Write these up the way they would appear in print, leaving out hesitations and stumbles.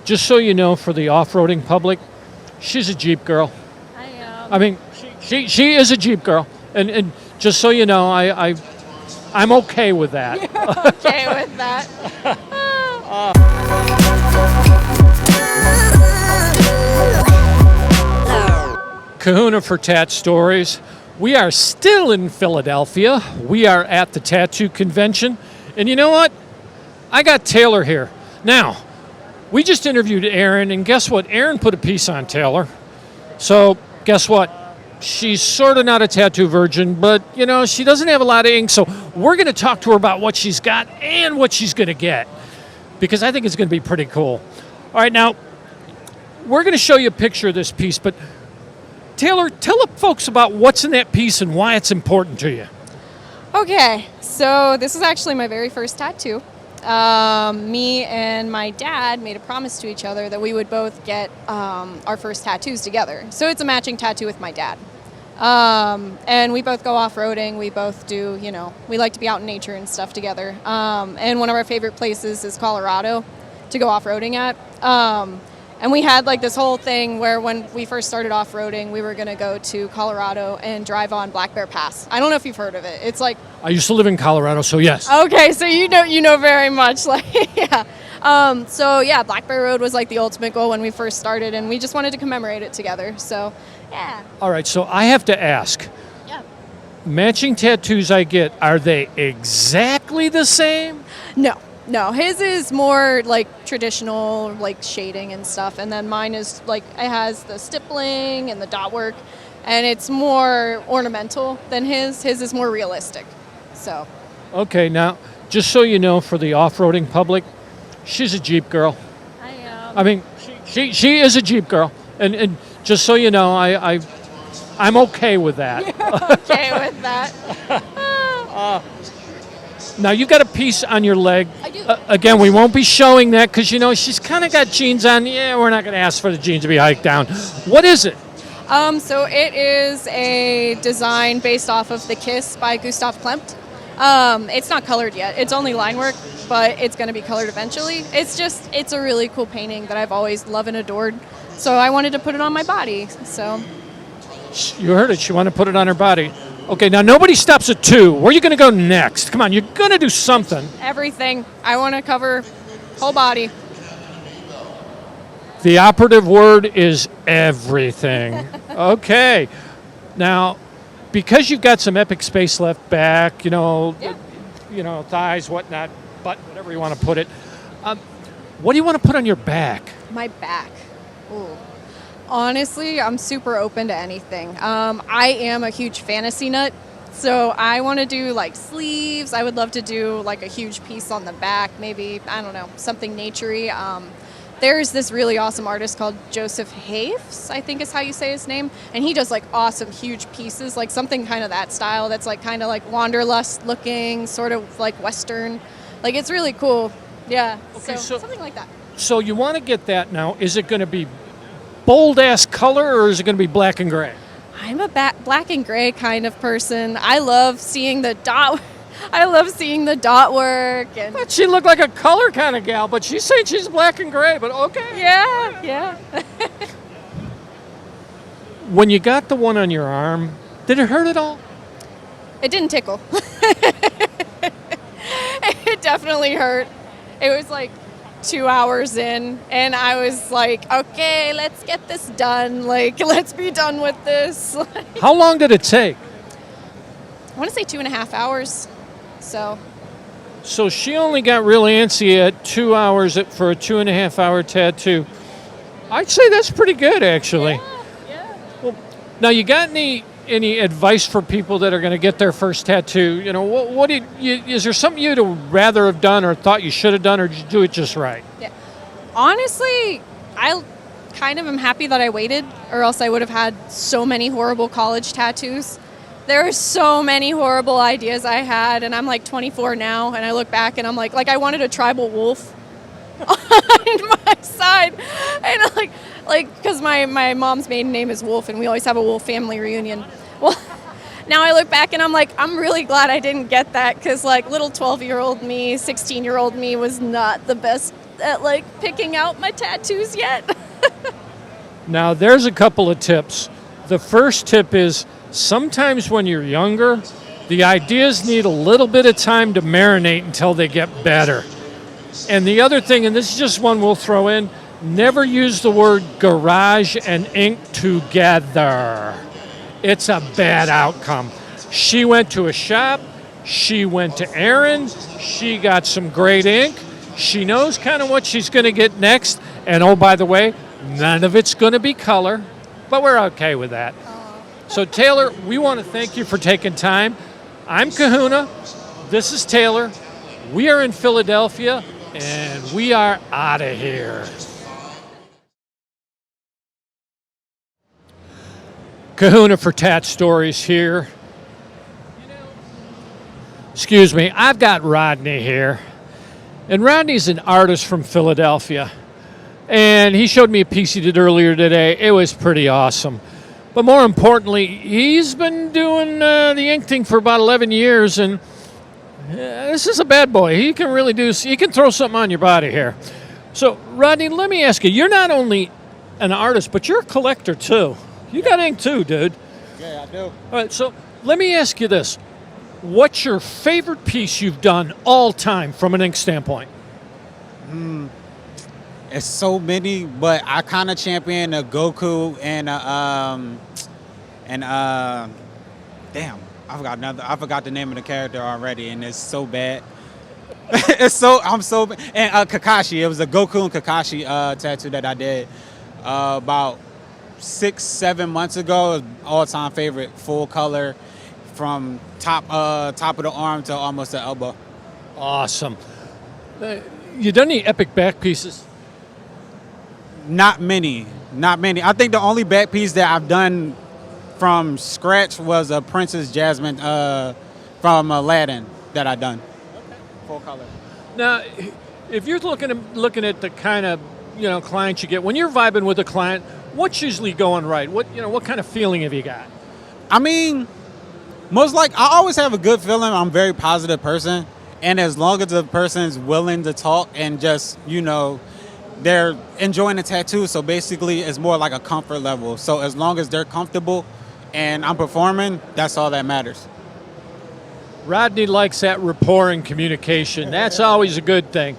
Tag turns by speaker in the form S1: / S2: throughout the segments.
S1: just so you know, for the off-roading public, she's a Jeep girl.
S2: I am.
S1: I mean, she is a Jeep girl, and just so you know, I'm okay with that.
S2: You're okay with that.
S1: Kahuna for Tat-Stories. We are still in Philadelphia. We are at the Tattoo Convention. And you know what? I got Taylor here. Now, we just interviewed Erin, and guess what? Erin put a piece on Taylor. So, guess what? She's sort of not a tattoo virgin, but, you know, she doesn't have a lot of ink. So we're going to talk to her about what she's got and what she's going to get, because I think it's going to be pretty cool. All right, now, we're going to show you a picture of this piece, but Taylor, tell the folks about what's in that piece and why it's important to you.
S2: Okay, so this is actually my very first tattoo. Me and my dad made a promise to each other that we would both get our first tattoos together. So it's a matching tattoo with my dad. And we both go off-roading. We both do, you know, we like to be out in nature and stuff together. And one of our favorite places is Colorado to go off-roading at. And we had like this whole thing where when we first started off-roading, we were going to go to Colorado and drive on Black Bear Pass. I don't know if you've heard of it. It's like...
S1: I used to live in Colorado, so yes.
S2: Okay, so you know very much. Like, yeah. So yeah, Black Bear Road was like the ultimate goal when we first started, and we just wanted to commemorate it together. So, yeah.
S1: All right, so I have to ask.
S2: Yeah.
S1: Matching tattoos I get, are they exactly the same?
S2: No, his is more like traditional, like shading and stuff, and then mine is like it has the stippling and the dot work, and it's more ornamental than his. His is more realistic. So.
S1: Okay, now just so you know, for the off-roading public, she's a Jeep girl.
S2: I am.
S1: I mean, she is a Jeep girl, and just so you know, I'm okay with that.
S2: You're okay with that.
S1: Now, you've got a piece on your leg.
S2: I do.
S1: Again, we won't be showing that because, you know, she's kind of got jeans on. Yeah, we're not going to ask for the jeans to be hiked down. What is it?
S2: So it is a design based off of The Kiss by Gustav Klimt. It's not colored yet. It's only line work, but it's going to be colored eventually. It's a really cool painting that I've always loved and adored. So I wanted to put it on my body. So
S1: You heard it. She wanted to put it on her body. Okay, now nobody stops at 2. Where are you going to go next? Come on, you're going to do something.
S2: everything. I want to cover whole body.
S1: The operative word is everything. Okay. Now, because you've got some epic space left back, you know, thighs, whatnot, butt, whatever you want to put it, what do you want to put on your back?
S2: My back. Ooh. Honestly, I'm super open to anything. I am a huge fantasy nut, so I want to do like sleeves. I would love to do like a huge piece on the back, maybe, I don't know, something naturey. There's this really awesome artist called Joseph Haefs, I think is how you say his name, and he does like awesome huge pieces, like something kind of that style that's like kind of like wanderlust looking, sort of like Western. Like it's really cool. Yeah,
S1: Okay,
S2: so something like that.
S1: So you want to get that now. Is it going to be bold-ass color, or is it going to be black and gray?
S2: I'm a black and gray kind of person. I love seeing the dot. I love seeing the dot work and
S1: But she looked like a color kind of gal, but she's saying she's black and gray, but okay.
S2: yeah.
S1: When you got the one on your arm, did it hurt at all?
S2: It didn't tickle. It definitely hurt. It was like 2 hours in, and I was like, okay, let's get this done. Like, let's be done with this.
S1: How long did it take?
S2: I want to say 2.5 hours.
S1: So she only got real antsy at 2 hours for a 2.5 hour tattoo. I'd say that's pretty good, actually.
S2: Yeah.
S1: Well, now, you got any advice for people that are going to get their first tattoo? You know, what is there something you'd rather have done or thought you should have done, or did you do it just right?
S2: Yeah. Honestly, I kind of am happy that I waited, or else I would have had so many horrible college tattoos. There are so many horrible ideas I had, and I'm like 24 now, and I look back and I'm like I wanted a tribal wolf on my side, and like because my mom's maiden name is Wolf, and we always have a Wolf family reunion. Well, now I look back and I'm like, I'm really glad I didn't get that, because like little 12-year-old me, 16-year-old me was not the best at like picking out my tattoos yet.
S1: Now, there's a couple of tips. The first tip is sometimes when you're younger, the ideas need a little bit of time to marinate until they get better. And the other thing, and this is just one we'll throw in, never use the word garage and ink together. It's a bad outcome. She went to a shop. She went to Erin. She got some great ink. She knows kind of what she's going to get next. And oh, by the way, none of it's going to be color, but we're okay with that. So Taylor, we want to thank you for taking time. I'm Kahuna. This is Taylor. We are in Philadelphia, and we are out of here. Kahuna for Tat-Stories here. Excuse me, I've got Rodney here. And Rodney's an artist from Philadelphia. And he showed me a piece he did earlier today. It was pretty awesome. But more importantly, he's been doing the ink thing for about 11 years. And this is a bad boy. He can really he can throw something on your body here. So, Rodney, let me ask you, you're not only an artist, but you're a collector too. You got ink too, dude.
S3: Yeah, I do.
S1: All right, so let me ask you this. What's your favorite piece you've done all time from an ink standpoint?
S3: It's so many, but I kind of champion a Goku and damn, I forgot the name of the character already, and it's so bad. And Kakashi. It was a Goku and Kakashi tattoo that I did about 6-7 months ago. All-time favorite, full color, from top of the arm to almost the elbow.
S1: Awesome. You done any epic back pieces?
S3: Not many. I think the only back piece that I've done from scratch was a Princess Jasmine from Aladdin that I done.
S1: Okay.
S3: Full color.
S1: Now, if you're looking at the kind of clients you get when you're vibing with a client, what's usually going right? What kind of feeling have you got?
S3: I mean, I always have a good feeling. I'm a very positive person, and as long as the person's willing to talk and just they're enjoying the tattoo, so basically it's more like a comfort level. So as long as they're comfortable and I'm performing, that's all that matters.
S1: Rodney likes that rapport and communication. That's always a good thing.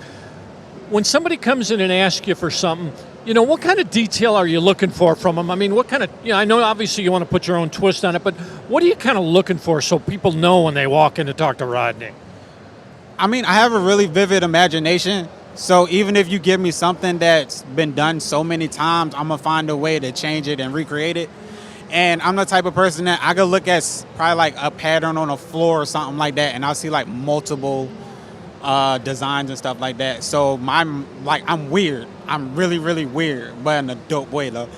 S1: When somebody comes in and asks you for something, what kind of detail are you looking for from them? I mean, what kind of, I know obviously you want to put your own twist on it, but what are you kind of looking for so people know when they walk in to talk to Rodney?
S3: I mean, I have a really vivid imagination. So even if you give me something that's been done so many times, I'm going to find a way to change it and recreate it. And I'm the type of person that I could look at probably like a pattern on a floor or something like that, and I'll see like multiple designs and stuff like that. So I'm weird. I'm really, really weird, but in a dope way though.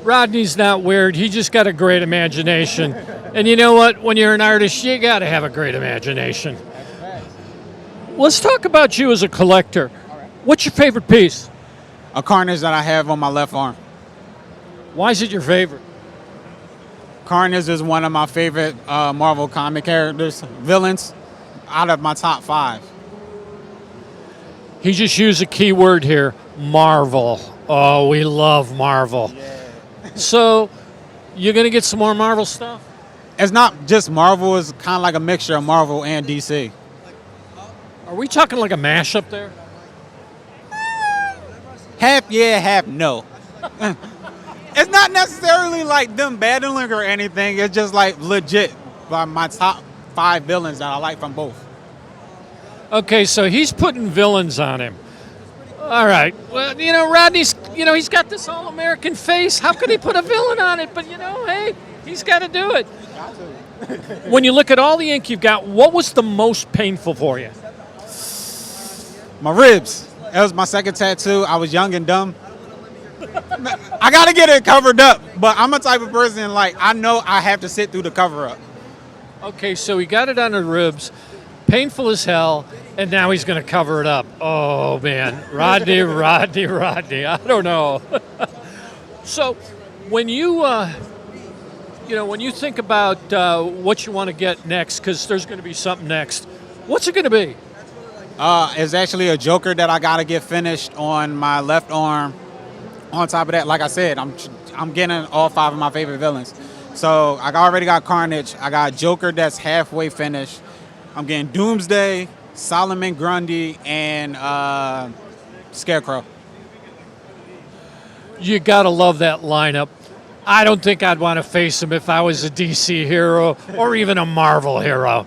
S1: Rodney's not weird. He just got a great imagination. And you know what? When you're an artist, you got to have a great imagination. Let's talk about you as a collector. What's your favorite piece?
S3: A Carnage that I have on my left arm.
S1: Why is it your favorite?
S3: Carnage is one of my favorite Marvel comic villains, out of my top 5.
S1: He just used a key word here, Marvel. Oh, we love Marvel.
S3: Yeah.
S1: So, you're going to get some more Marvel stuff?
S3: It's not just Marvel. It's kind of like a mixture of Marvel and DC.
S1: Are we talking like a mashup there?
S3: Half yeah, half no. It's not necessarily like them battling or anything. It's just like legit by my top 5 villains that I like from both.
S1: Okay, so he's putting villains on him. All right. Well, Rodney's, he's got this all-American face. How could he put a villain on it? But, hey, he's got to do it. When you look at all the ink you've got, what was the most painful for you?
S3: My ribs. That was my second tattoo. I was young and dumb. I got to get it covered up, but I'm a type of person, I know I have to sit through the cover-up.
S1: Okay, so he got it on the ribs, painful as hell, and now he's going to cover it up. Oh, man. Rodney, I don't know. So when you, when you think about what you want to get next, because there's going to be something next, what's it going to be?
S3: It's actually a Joker that I gotta get finished on my left arm. On top of that, like I said, I'm getting all 5 of my favorite villains. So I already got Carnage. I got Joker that's halfway finished. I'm getting Doomsday, Solomon Grundy, and Scarecrow.
S1: You gotta love that lineup. I don't think I'd want to face him if I was a DC hero or even a Marvel hero.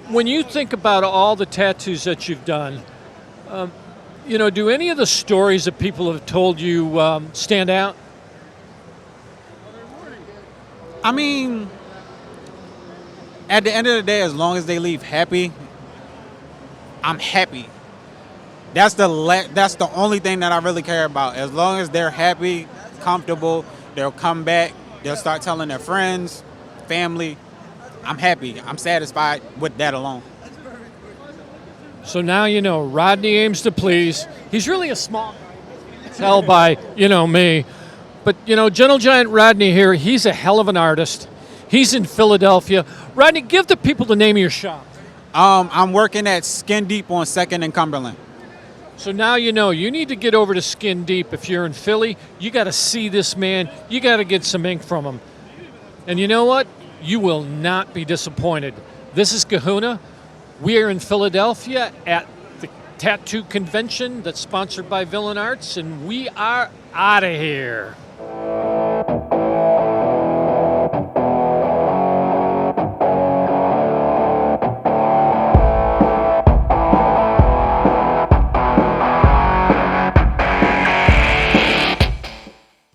S1: When you think about all the tattoos that you've done, do any of the stories that people have told you stand out?
S3: I mean, at the end of the day, as long as they leave happy, I'm happy. That's the only thing that I really care about. As long as they're happy, comfortable, they'll come back, they'll start telling their friends, family. I'm happy. I'm satisfied with that alone.
S1: So now you know Rodney aims to please. He's really a small guy. Tell by, me. But, Gentle Giant Rodney here, he's a hell of an artist. He's in Philadelphia. Rodney, give the people the name of your shop.
S3: I'm working at Skin Deep on 2nd and Cumberland.
S1: So now you know, you need to get over to Skin Deep. If you're in Philly, you got to see this man. You got to get some ink from him. And you know what? You will not be disappointed. This is Kahuna. We are in Philadelphia at the tattoo convention that's sponsored by Villain Arts, and we are out of here.